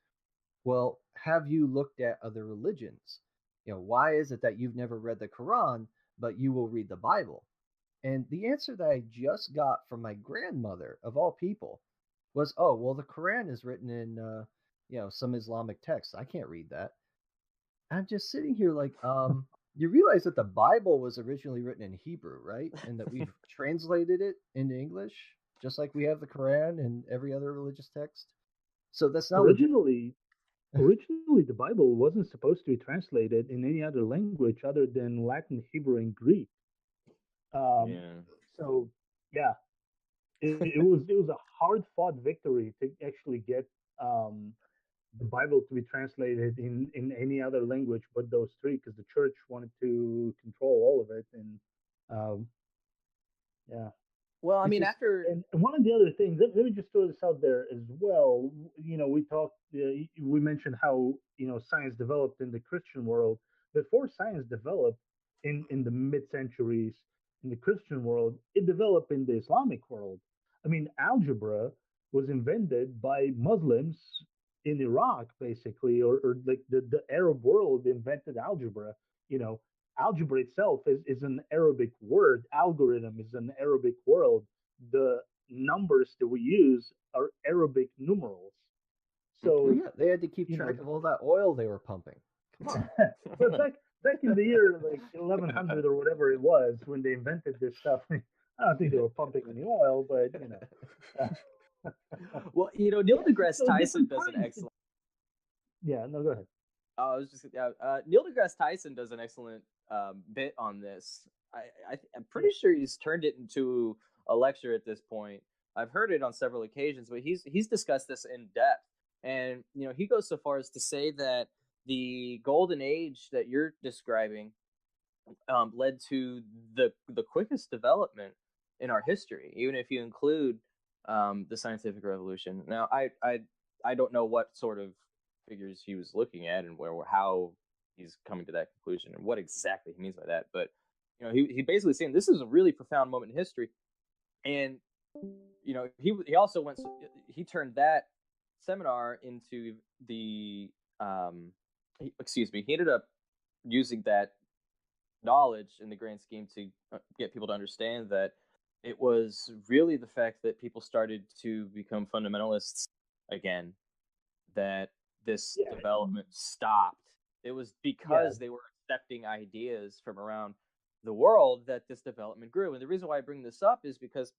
well, have you looked at other religions? Why is it that you've never read the Quran, but you will read the Bible? And the answer that I just got from my grandmother, of all people, was, oh, well, the Quran is written in, some Islamic text. I can't read that. I'm just sitting here like, you realize that the Bible was originally written in Hebrew, right? And that we've translated it into English, just like we have the Quran and every other religious text. So that's not legit. Originally, the Bible wasn't supposed to be translated in any other language other than Latin, Hebrew, and Greek. Yeah. So, yeah, it was a hard fought victory to actually get the Bible to be translated in any other language but those three, because the church wanted to control all of it, and um, yeah. Well, I It's mean, just, after and one of the other things. Let me just throw this out there as well. We talked. We mentioned how science developed in the Christian world. Before science developed in the mid centuries in the Christian world, it developed in the Islamic world. I mean, algebra was invented by Muslims in Iraq, basically, or like the Arab world invented algebra. You know, algebra itself is an Arabic word. Algorithm is an Arabic word. The numbers that we use are Arabic numerals. Oh, So, yeah, they had to keep you know, track of all that oil they were pumping. Come on. but back in the year like 1100 or whatever it was when they invented this stuff, I don't think they were pumping any oil, but well, Neil yeah. deGrasse So Tyson different does an times. excellent. Yeah, no, go ahead. I was just Neil deGrasse Tyson does an excellent bit on this. I'm pretty sure he's turned it into a lecture at this point. I've heard it on several occasions, but he's discussed this in depth, and he goes so far as to say that the golden age that you're describing led to the quickest development in our history, even if you include the scientific revolution. Now, I don't know what sort of figures he was looking at and how he's coming to that conclusion and what exactly he means by that. But he basically saying this is a really profound moment in history, and he also he turned that seminar into the he ended up using that knowledge in the grand scheme to get people to understand that it was really the fact that people started to become fundamentalists again that this Yeah, development stopped. It was yeah, because they were accepting ideas from around the world that this development grew. And the reason why I bring this up is because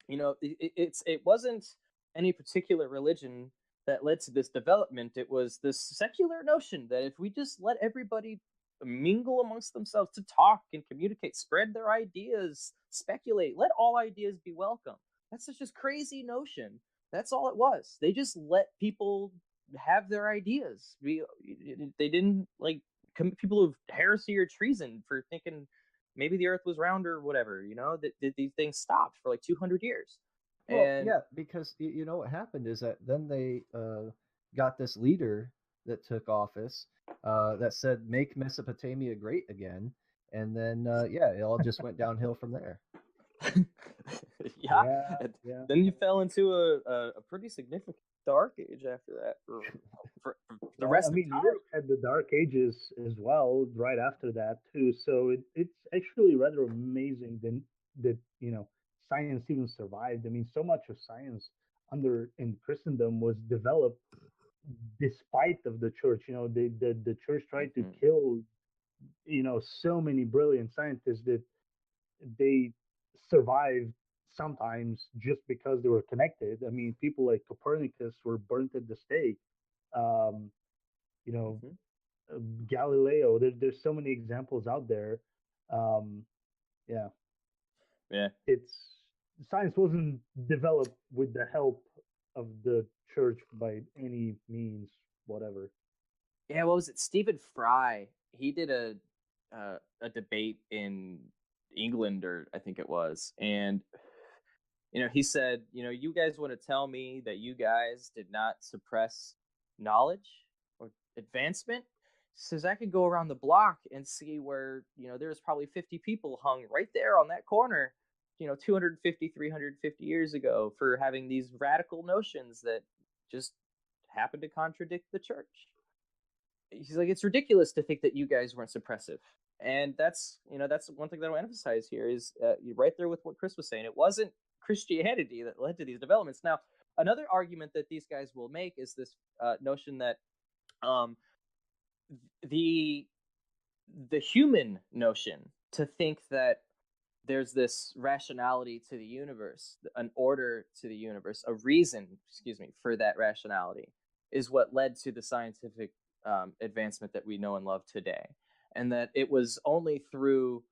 it wasn't any particular religion that led to this development. It was this secular notion that if we just let everybody mingle amongst themselves to talk and communicate, spread their ideas, speculate, let all ideas be welcome. That's such a crazy notion. That's all it was. They just let people have their ideas. They didn't like people of heresy or treason for thinking maybe the earth was round or whatever, that these things stopped for like 200 years. Well, And yeah, because you know what happened is that then they got this leader that took office that said, "Make Mesopotamia great again," and then yeah, it all just went downhill from there. yeah, yeah, and yeah. then you fell into a pretty significant dark age after that for the Well, rest I of mean, time. Europe had the Dark Ages as well, right after that too. So it's actually rather amazing that science even survived. I mean, so much of science in Christendom was developed despite of the church. The church tried to Mhm. kill so many brilliant scientists that they survived sometimes just because they were connected. I mean, people like Copernicus were burnt at the stake. Um, you know, Mhm. Galileo. There's so many examples out there. Um, yeah, Yeah. it's science wasn't developed with the help of the church by any means, whatever. Yeah, what was it? Stephen Fry. He did a debate in England, or I think it was, and he said, you guys want to tell me that you guys did not suppress knowledge or advancement? Says I could go around the block and see where there's probably 50 people hung right there on that corner, 250, 350 years ago for having these radical notions that just happen to contradict the church. He's like, it's ridiculous to think that you guys weren't suppressive. And that's one thing that I want to emphasize here is right there with what Chris was saying. It wasn't Christianity that led to these developments. Now, another argument that these guys will make is this notion that um, the human notion to think that there's this rationality to the universe, an order to the universe, a reason, for that rationality is what led to the scientific advancement that we know and love today. And that it was only through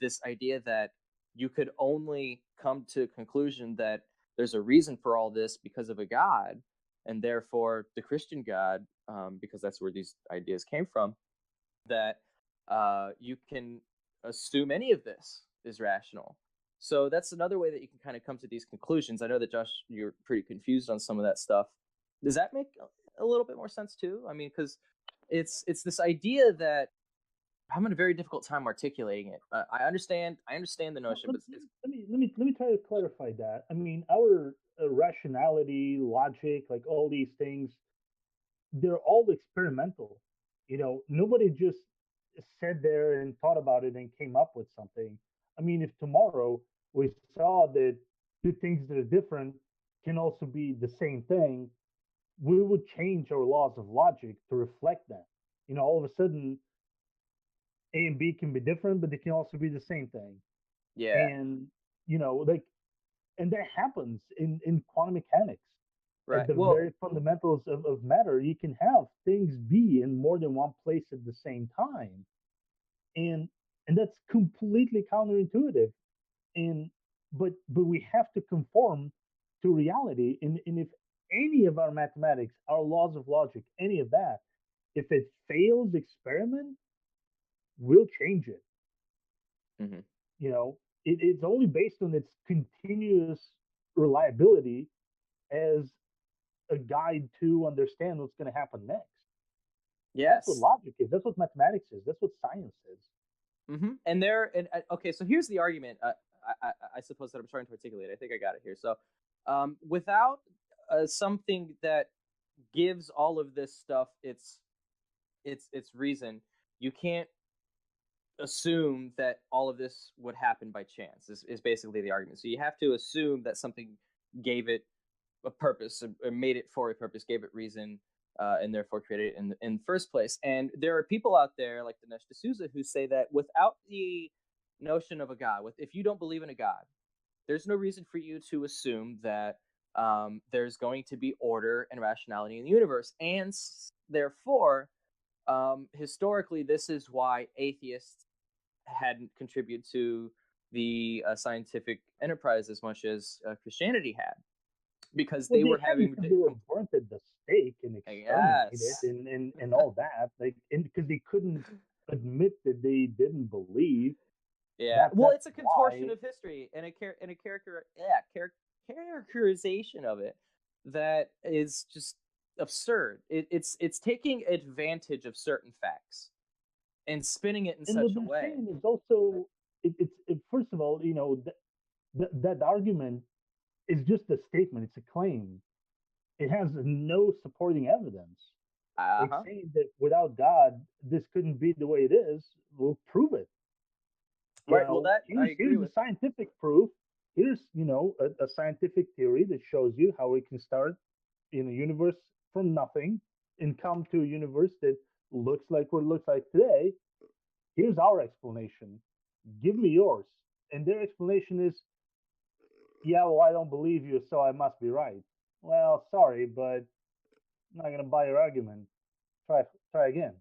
this idea that you could only come to a conclusion that there's a reason for all this because of a God, and therefore the Christian God, because that's where these ideas came from, that you can assume any of this is rational. So that's another way that you can kind of come to these conclusions. I know that, Josh, you're pretty confused on some of that stuff. Does that make a little bit more sense too? I mean, because it's this idea that I'm having a very difficult time articulating it. I understand the notion, but let me try to clarify that. I mean, our rationality, logic, like all these things, they're all experimental. Nobody just sat there and thought about it and came up with something. I mean, if tomorrow we saw that two things that are different can also be the same thing, we would change our laws of logic to reflect that. All of a sudden, A and B can be different, but they can also be the same thing. yeah, And like, and that happens in quantum mechanics. right. At the Well, very fundamentals of matter, you can have things be in more than one place at the same time, and that's completely counterintuitive. And but we have to conform to reality. And if any of our mathematics, our laws of logic, any of that, if it fails experiment, we'll change it. mm-hmm. It's only based on its continuous reliability as a guide to understand what's going to happen next. That's what Yes. logic is. That's what mathematics is. That's what science is. Mm-hmm. Okay, so here's the argument. I suppose that I'm trying to articulate. I think I got it here. So, without something that gives all of this stuff its reason, you can't assume that all of this would happen by chance. Is basically the argument. So you have to assume that something gave it a purpose, or made it for a purpose, gave it reason, and therefore created it in the first place. And there are people out there like Dinesh D'Souza who say that without the notion of a God, if you don't believe in a God, there's no reason for you to assume that there's going to be order and rationality in the universe. And therefore, historically, this is why atheists hadn't contributed to the scientific enterprise as much as Christianity had, because they were having they were burnt at the stake and exterminated yes. and all that, like, because they couldn't admit that they didn't believe. Yeah, well, it's a contortion why. of history and a characterization of it that is just absurd. It's taking advantage of certain facts and spinning it in And such what a they're way. saying is also, first of all, that argument is just a statement. It's a claim. It has no supporting evidence. Like saying that without God, this couldn't be the way it is. We'll prove it. Right. Well, that I agree here's with. the scientific proof. Here's a scientific theory that shows you how we can start in a universe from nothing and come to a universe that looks like what it looks like today. Here's our explanation. Give me yours. And their explanation is, yeah, well, I don't believe you, so I must be right. Well, sorry, but I'm not gonna buy your argument. Try again.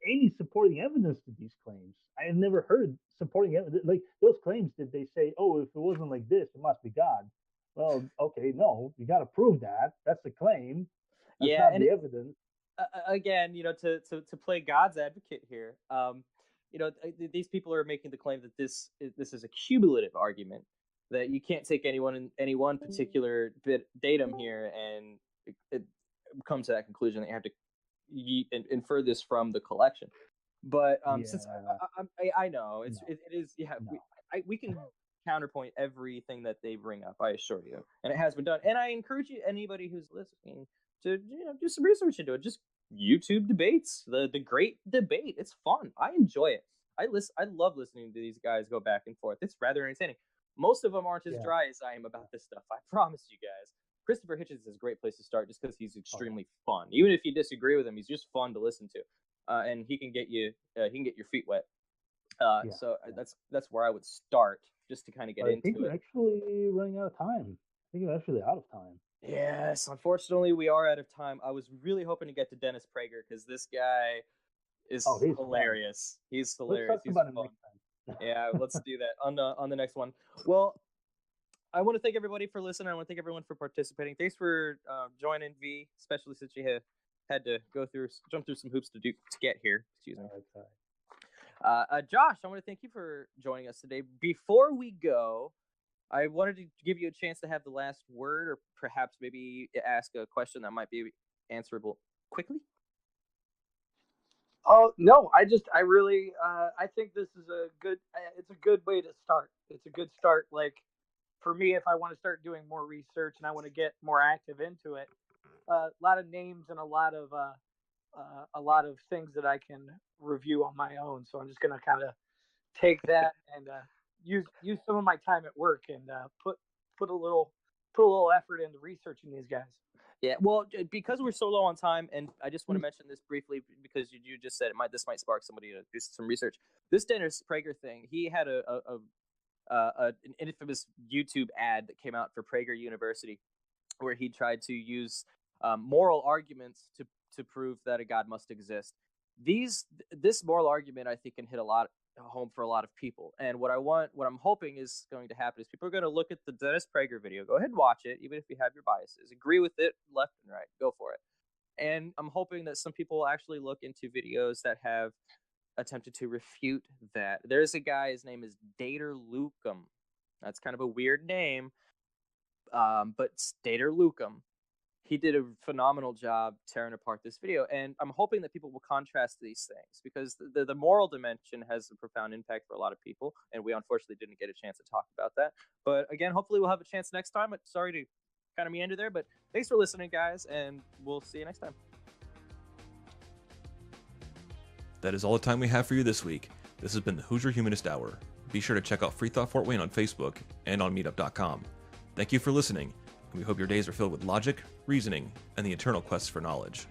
Any supporting evidence to these claims? I have never heard supporting evidence like those claims that they say, oh, if it wasn't like this, it must be God. Well, okay, no, you got to prove that. That's the claim. That's not the evidence. Again, to play God's advocate here, these people are making the claim that this is a cumulative argument, that you can't take any one particular datum here and come to that conclusion, that you have to infer this from the collection. But since I know it is, yeah, no. we can counterpoint everything that they bring up, I assure you, and it has been done. And I encourage anybody who's listening to do some research into it. Just YouTube debates, the great debate. It's fun. I enjoy it. I love listening to these guys go back and forth. It's rather entertaining. Most of them aren't as Yeah. dry as I am about this stuff. I promise you guys. Christopher Hitchens is a great place to start just because he's extremely fun. Even if you disagree with him, he's just fun to listen to, and he can get your feet wet. So that's where I would start just to kind of get I think into we're it. actually running out of time. I think we're actually out of time. Yes, unfortunately, we are out of time. I was really hoping to get to Dennis Prager because this guy is He's hilarious. fun. He's Let's hilarious. talk He's about him fun. next time. Yeah, let's do that on the next one. Well, I want to thank everybody for listening. I want to thank everyone for participating. Thanks for joining, V, especially since you had to jump through some hoops to get here. Excuse me. Josh, I want to thank you for joining us today. Before we go, I wanted to give you a chance to have the last word, or perhaps maybe ask a question that might be answerable quickly. Oh no, I really I think this is it's a good way to start. It's a good start. Like for me, if I want to start doing more research and I want to get more active into it, a lot of names and a lot of things that I can review on my own. So I'm just gonna kind of take that and use some of my time at work and put a little effort into researching these guys. Yeah, well, because we're so low on time, and I just want to mention this briefly because you just said this might spark somebody to do some research. This Dennis Prager thing, he had an infamous YouTube ad that came out for Prager University, where he tried to use moral arguments to prove that a God must exist. This moral argument, I think, can hit home for a lot of people. And what I'm hoping is going to happen is people are going to look at the Dennis Prager video. Go ahead and watch it, even if you have your biases. Agree with it, left and right. Go for it. And I'm hoping that some people will actually look into videos that have attempted to refute that. There's a guy, his name is Dater Lucum. That's kind of a weird name, but Dater Lucum. He did a phenomenal job tearing apart this video, and I'm hoping that people will contrast these things because the moral dimension has a profound impact for a lot of people, and we unfortunately didn't get a chance to talk about that. But again, hopefully we'll have a chance next time. Sorry to kind of meander there, but thanks for listening, guys, and we'll see you next time. That is all the time we have for you this week. This has been the Hoosier Humanist Hour. Be sure to check out FreeThought Fort Wayne on Facebook and on Meetup.com. Thank you for listening, and we hope your days are filled with logic, reasoning, and the eternal quest for knowledge.